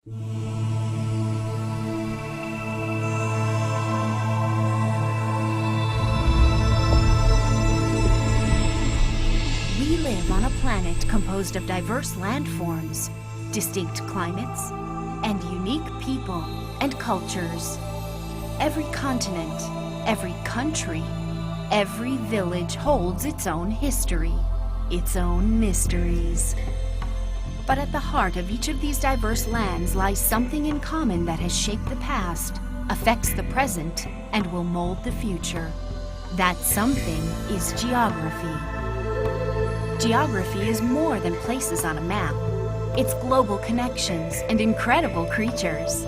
We live on a planet composed of diverse landforms, distinct climates, and unique people and cultures. Every continent, every country, every village holds its own history, its own mysteries. But at the heart of each of these diverse lands lies something in common that has shaped the past, affects the present, and will mold the future. That something is geography. Geography is more than places on a map. It's global connections and incredible creatures.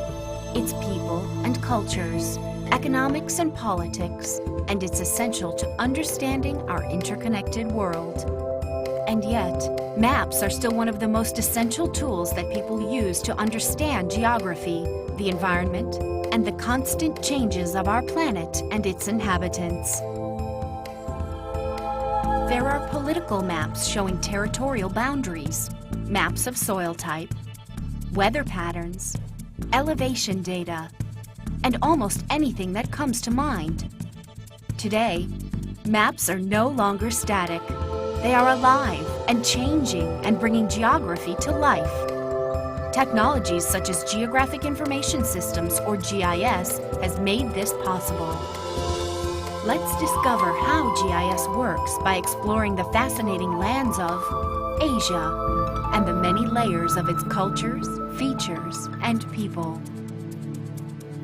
It's people and cultures, economics and politics, and it's essential to understanding our interconnected world. And yet, maps are still one of the most essential tools that people use to understand geography, the environment, and the constant changes of our planet and its inhabitants. There are political maps showing territorial boundaries, maps of soil type, weather patterns, elevation data, and almost anything that comes to mind. Today, maps are no longer static. They are alive and changing and bringing geography to life. Technologies such as Geographic Information Systems, or GIS, has made this possible. Let's discover how GIS works by exploring the fascinating lands of Asia and the many layers of its cultures, features, and people.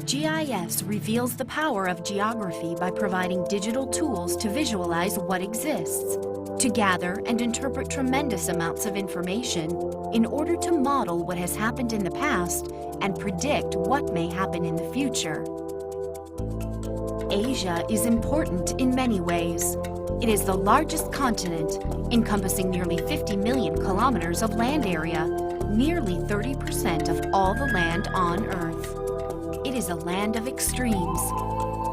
GIS reveals the power of geography by providing digital tools to visualize what exists, to gather and interpret tremendous amounts of information in order to model what has happened in the past and predict what may happen in the future. Asia is important in many ways. It is the largest continent, encompassing nearly 50 million kilometers of land area, nearly 30% of all the land on Earth. It is a land of extremes,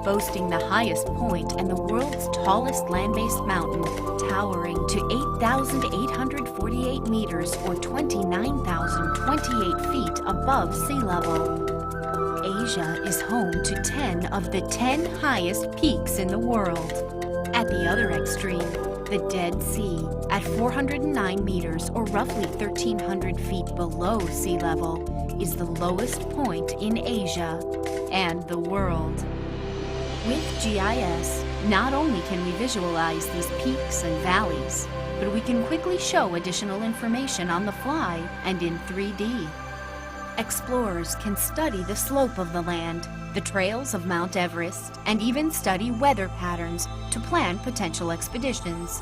boasting the highest point and the world's tallest land-based mountain, towering to 8,848 meters or 29,028 feet above sea level. Asia is home to 10 of the 10 highest peaks in the world. At the other extreme, the Dead Sea, at 409 meters or roughly 1,300 feet below sea level, is the lowest point in Asia and the world. With GIS, not only can we visualize these peaks and valleys, but we can quickly show additional information on the fly and in 3D. Explorers can study the slope of the land, the trails of Mount Everest, and even study weather patterns to plan potential expeditions.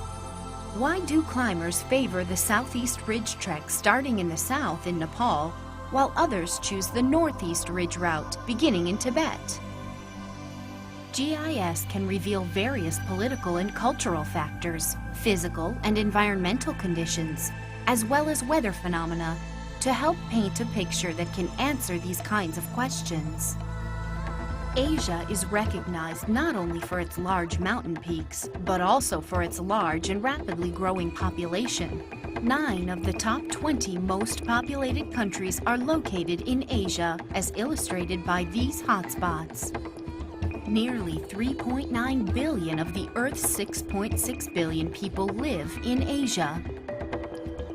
Why do climbers favor the Southeast Ridge Trek starting in the south in Nepal, while others choose the Northeast Ridge route beginning in Tibet? GIS can reveal various political and cultural factors, physical and environmental conditions, as well as weather phenomena, to help paint a picture that can answer these kinds of questions. Asia is recognized not only for its large mountain peaks, but also for its large and rapidly growing population. 9 of the top 20 most populated countries are located in Asia, as illustrated by these hotspots. Nearly 3.9 billion of the Earth's 6.6 billion people live in Asia.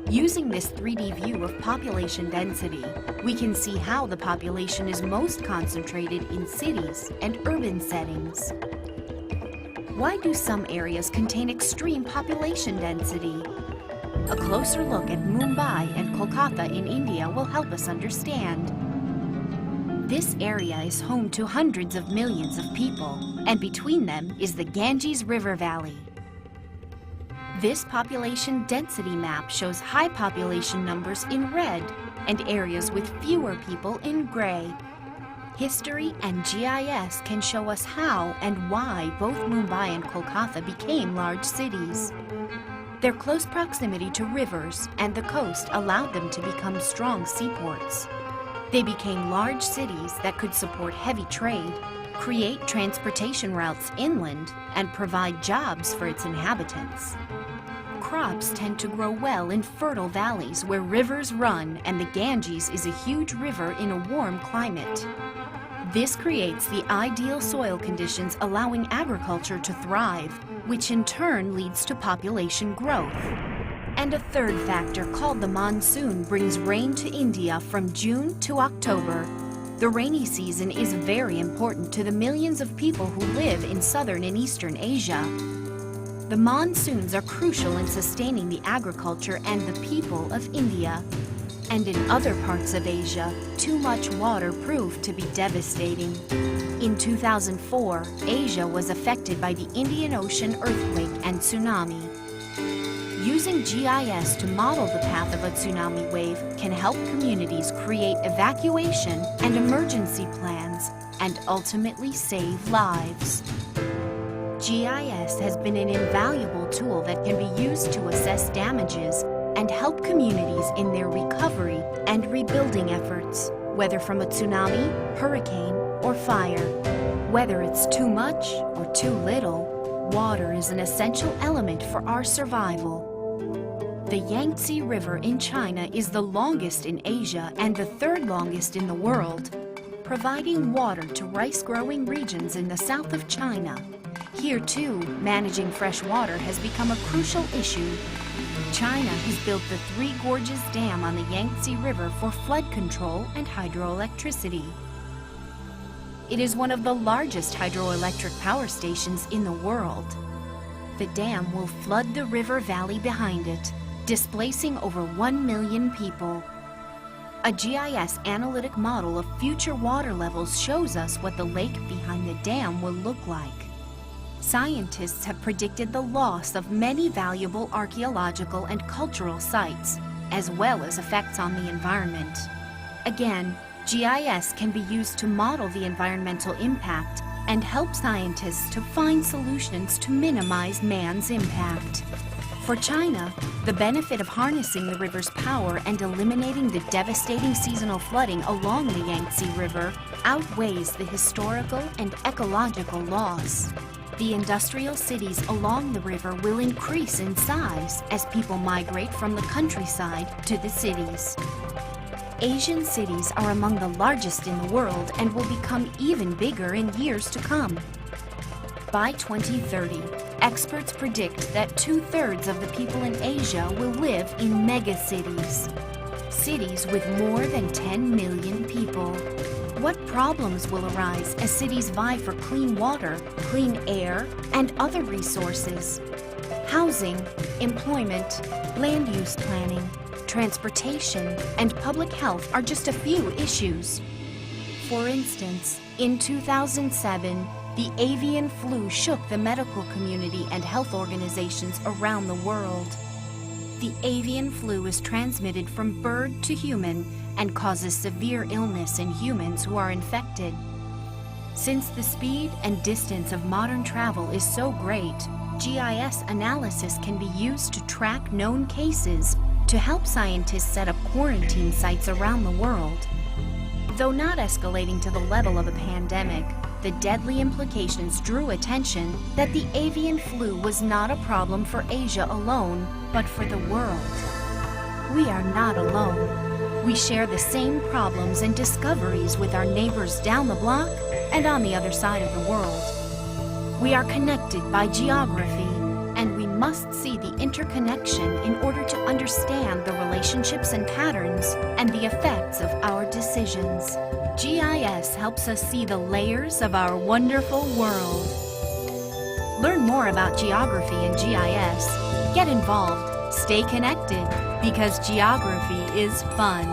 Using this 3D view of population density, we can see how the population is most concentrated in cities and urban settings. Why do some areas contain extreme population density? A closer look at Mumbai and Kolkata in India will help us understand. This area is home to hundreds of millions of people, and between them is the Ganges River Valley. This population density map shows high population numbers in red and areas with fewer people in gray. History and GIS can show us how and why both Mumbai and Kolkata became large cities. Their close proximity to rivers and the coast allowed them to become strong seaports. They became large cities that could support heavy trade, create transportation routes inland, and provide jobs for its inhabitants. crops tend to grow well in fertile valleys where rivers run, and the Ganges is a huge river in a warm climate. This creates the ideal soil conditions allowing agriculture to thrive, which in turn leads to population growth. And a third factor called the monsoon brings rain to India from June to October. The rainy season is very important to the millions of people who live in southern and eastern Asia. The monsoons are crucial in sustaining the agriculture and the people of India. And in other parts of Asia, too much water proved to be devastating. In 2004, Asia was affected by the Indian Ocean earthquake and tsunami. Using GIS to model the path of a tsunami wave can help communities create evacuation and emergency plans and ultimately save lives. GIS has been an invaluable tool that can be used to assess damages and help communities in their recovery and rebuilding efforts, whether from a tsunami, hurricane, or fire. Whether it's too much or too little, water is an essential element for our survival. The Yangtze River in China is the longest in Asia and the third longest in the world, providing water to rice-growing regions in the south of China. Here, too, managing fresh water has become a crucial issue. China has built the Three Gorges Dam on the Yangtze River for flood control and hydroelectricity. It is one of the largest hydroelectric power stations in the world. The dam will flood the river valley behind it, displacing over 1 million people. A GIS analytic model of future water levels shows us what the lake behind the dam will look like. Scientists have predicted the loss of many valuable archaeological and cultural sites, as well as effects on the environment. Again, GIS can be used to model the environmental impact and help scientists to find solutions to minimize man's impact. For China, the benefit of harnessing the river's power and eliminating the devastating seasonal flooding along the Yangtze River outweighs the historical and ecological loss. The industrial cities along the river will increase in size as people migrate from the countryside to the cities. Asian cities are among the largest in the world and will become even bigger in years to come. By 2030, experts predict that 2/3 of the people in Asia will live in megacities, cities with more than 10 million people. What problems will arise as cities vie for clean water, clean air, and other resources? Housing, employment, land use planning, transportation, and public health are just a few issues. For instance, in 2007, the avian flu shook the medical community and health organizations around the world. The avian flu is transmitted from bird to human and causes severe illness in humans who are infected. Since the speed and distance of modern travel is so great, GIS analysis can be used to track known cases to help scientists set up quarantine sites around the world. Though not escalating to the level of a pandemic, the deadly implications drew attention that the avian flu was not a problem for Asia alone, but for the world. We are not alone. We share the same problems and discoveries with our neighbors down the block and on the other side of the world. We are connected by geography, and we must see the interconnection in order to understand the relationships and patterns and the effects of our decisions. GIS helps us see the layers of our wonderful world. Learn more about geography and GIS. Get involved. Stay connected, because geography is fun.